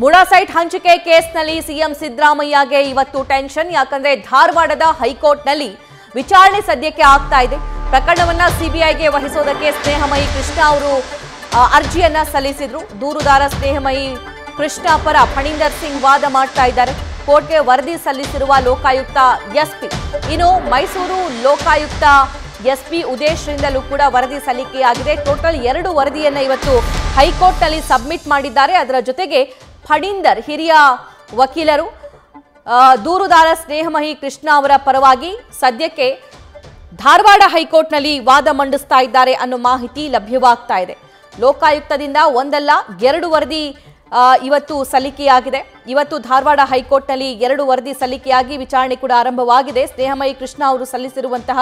MUDA site ಹಂಚಿಕೆ ಕೇಸ್ನಲ್ಲಿ CM ಸಿದ್ದರಾಮಯ್ಯಗೆ ಇವತ್ತು ಟೆನ್ಷನ್. ಯಾಕಂದ್ರೆ ಧಾರವಾಡದ ಹೈಕೋರ್ಟ್ನಲ್ಲಿ ವಿಚಾರಣೆ ಸದ್ಯಕ್ಕೆ ಆಗ್ತಾ ಇದೆ. ಪ್ರಕರಣವನ್ನ ಸಿಬಿಐಗೆ ವಹಿಸೋದಕ್ಕೆ ಸ್ನೇಹಮಯಿ ಕೃಷ್ಣ ಅವರು ಅರ್ಜಿಯನ್ನ ಸಲ್ಲಿಸಿದ್ರು. ದೂರುದಾರ ಸ್ನೇಹಮಯಿ ಕೃಷ್ಣ ಪರ ಫಣೀಂದರ್ ಸಿಂಗ್ ವಾದ ಮಾಡ್ತಾ ಇದ್ದಾರೆ. ಕೋರ್ಟ್ಗೆ ವರದಿ ಸಲ್ಲಿಸಿರುವ ಲೋಕಾಯುಕ್ತ ಎಸ್ಪಿ. ಇನ್ನು ಮೈಸೂರು ಲೋಕಾಯುಕ್ತ ಎಸ್ಪಿ ಉದೇಶ್ರಿಂದಲೂ ಕೂಡ ವರದಿ ಸಲ್ಲಿಕೆಯಾಗಿದೆ. ಟೋಟಲ್ 2 ವರದಿಯನ್ನ ಇವತ್ತು ಹೈಕೋರ್ಟ್ನಲ್ಲಿ ಸಬ್ಮಿಟ್ ಮಾಡಿದ್ದಾರೆ. ಅದರ ಜೊತೆಗೆ ಫಣೀಂದರ್ ಹಿರಿಯ ವಕೀಲರು ದೂರುದಾರ ಸ್ನೇಹಮಯಿ ಕೃಷ್ಣ ಅವರ ಪರವಾಗಿ ಸದ್ಯಕ್ಕೆ ಧಾರವಾಡ ಹೈಕೋರ್ಟ್ನಲ್ಲಿ ವಾದ ಮಂಡಿಸ್ತಾ ಇದ್ದಾರೆ ಅನ್ನೋ ಮಾಹಿತಿ ಲಭ್ಯವಾಗ್ತಾ ಇದೆ. ಲೋಕಾಯುಕ್ತದಿಂದ ಒಂದಲ್ಲ 2 ವರದಿ ಇವತ್ತು ಸಲ್ಲಿಕೆಯಾಗಿದೆ. ಇವತ್ತು ಧಾರವಾಡ ಹೈಕೋರ್ಟ್ನಲ್ಲಿ 2 ವರದಿ ಸಲ್ಲಿಕೆಯಾಗಿ ವಿಚಾರಣೆ ಕೂಡ ಆರಂಭವಾಗಿದೆ. ಸ್ನೇಹಮಯಿ ಕೃಷ್ಣ ಅವರು ಸಲ್ಲಿಸಿರುವಂತಹ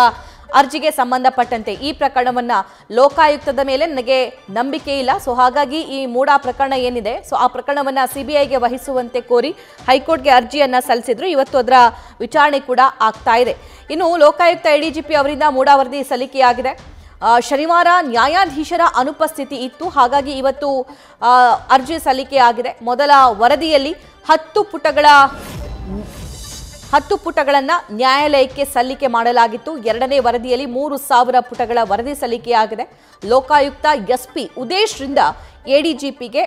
ಅರ್ಜಿಗೆ ಸಂಬಂಧಪಟ್ಟಂತೆ ಈ ಪ್ರಕರಣವನ್ನ ಲೋಕಾಯುಕ್ತದ ಮೇಲೆ ನನಗೆ ನಂಬಿಕೆ ಇಲ್ಲ, ಸೊ ಹಾಗಾಗಿ ಈ ಮೂಡಾ ಪ್ರಕರಣ ಏನಿದೆ ಸೊ ಆ ಪ್ರಕರಣವನ್ನ ಸಿಬಿಐಗೆ ವಹಿಸುವಂತೆ ಕೋರಿ ಹೈಕೋರ್ಟ್ಗೆ ಅರ್ಜಿಯನ್ನ ಸಲ್ಲಿಸಿದ್ರು. ಇವತ್ತು ಅದರ ವಿಚಾರಣೆ ಕೂಡ ಆಗ್ತಾ ಇದೆ. ಇನ್ನು ಲೋಕಾಯುಕ್ತ ಎಡಿಜಿಪಿ ಅವರಿಂದ ಮೂಡಾ ವರದಿ ಸಲ್ಲಿಕೆಯಾಗಿದೆ. ಶನಿವಾರ ನ್ಯಾಯಾಧೀಶರ ಅನುಪಸ್ಥಿತಿ ಇತ್ತು, ಹಾಗಾಗಿ ಇವತ್ತು ಅರ್ಜಿ ಸಲ್ಲಿಕೆಯಾಗಿದೆ. ಮೊದಲ ವರದಿಯಲ್ಲಿ 10 ಪುಟಗಳನ್ನು ನ್ಯಾಯಾಲಯಕ್ಕೆ ಸಲ್ಲಿಕೆ ಮಾಡಲಾಗಿತ್ತು. 2ನೇ ವರದಿಯಲ್ಲಿ 3000 ಪುಟಗಳ ವರದಿ ಸಲ್ಲಿಕೆಯಾಗಿದೆ. ಲೋಕಾಯುಕ್ತ ಎಸ್ಪಿ ಉದೇಶ್ರಿಂದ ಎಡಿಜಿಪಿಗೆ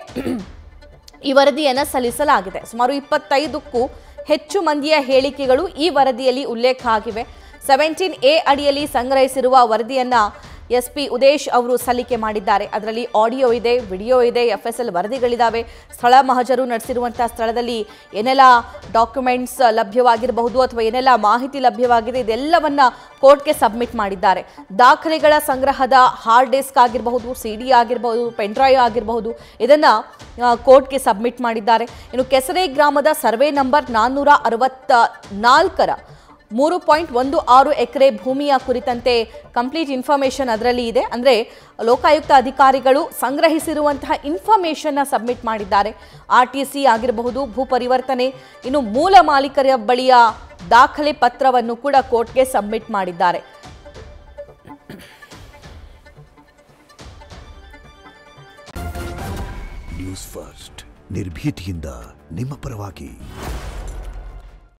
ಈ ವರದಿಯನ್ನು ಸಲ್ಲಿಸಲಾಗಿದೆ. ಸುಮಾರು 25ಕ್ಕೂ ಹೆಚ್ಚು ಮಂದಿಯ ಹೇಳಿಕೆಗಳು ಈ ವರದಿಯಲ್ಲಿ ಉಲ್ಲೇಖ ಆಗಿವೆ. 17A ಅಡಿಯಲ್ಲಿ ಸಂಗ್ರಹಿಸಿರುವ ವರದಿಯನ್ನ ಎಸ್ಪಿ ಉದೇಶ್ ಅವರು ಸಲ್ಲಿಕೆ ಮಾಡಿದ್ದಾರೆ. ಅದರಲ್ಲಿ ಆಡಿಯೋ ಇದೆ, ವಿಡಿಯೋ ಇದೆ, FSL ವರದಿಗಳಿದ್ದಾವೆ. ಸ್ಥಳ ಮಹಜರು ನಡೆಸಿರುವಂತಹ ಸ್ಥಳದಲ್ಲಿ ಏನೆಲ್ಲ ಡಾಕ್ಯುಮೆಂಟ್ಸ್ ಲಭ್ಯವಾಗಿರಬಹುದು ಅಥವಾ ಏನೆಲ್ಲ ಮಾಹಿತಿ ಲಭ್ಯವಾಗಿದೆ ಇದೆಲ್ಲವನ್ನ ಕೋರ್ಟ್ಗೆ ಸಬ್ಮಿಟ್ ಮಾಡಿದ್ದಾರೆ. ದಾಖಲೆಗಳ ಸಂಗ್ರಹದ ಹಾರ್ಡ್ ಡಿಸ್ಕ್ ಆಗಿರಬಹುದು, CD ಆಗಿರಬಹುದು, ಪೆನ್ಡ್ರೈವ್ ಆಗಿರಬಹುದು, ಇದನ್ನ ಕೋರ್ಟ್ಗೆ ಸಬ್ಮಿಟ್ ಮಾಡಿದ್ದಾರೆ. ಇನ್ನು ಕೆಸರೆ ಗ್ರಾಮದ ಸರ್ವೆ ನಂಬರ್ 464ರ 3.16 ಎಕರೆ ಭೂಮಿಯ ಕುರಿತಂತೆ ಕಂಪ್ಲೀಟ್ ಇನ್ಫಾರ್ಮೇಷನ್ ಅದರಲ್ಲಿ ಇದೆ. ಅಂದರೆ ಲೋಕಾಯುಕ್ತ ಅಧಿಕಾರಿಗಳು ಸಂಗ್ರಹಿಸಿರುವಂತಹ ಇನ್ಫಾರ್ಮೇಷನ್ನ ಸಬ್ಮಿಟ್ ಮಾಡಿದ್ದಾರೆ. RTC ಆಗಿರಬಹುದು, ಭೂ ಪರಿವರ್ತನೆ, ಇನ್ನು ಮೂಲ ಮಾಲೀಕರ ಬಳಿಯ ದಾಖಲೆ ಪತ್ರವನ್ನು ಕೂಡ ಕೋರ್ಟ್ಗೆ ಸಬ್ಮಿಟ್ ಮಾಡಿದ್ದಾರೆ. ನ್ಯೂಸ್ ಫಸ್ಟ್ ನಿರ್ಭೀತಿಯಿಂದ ನಿಮ್ಮ ಪರವಾಗಿ.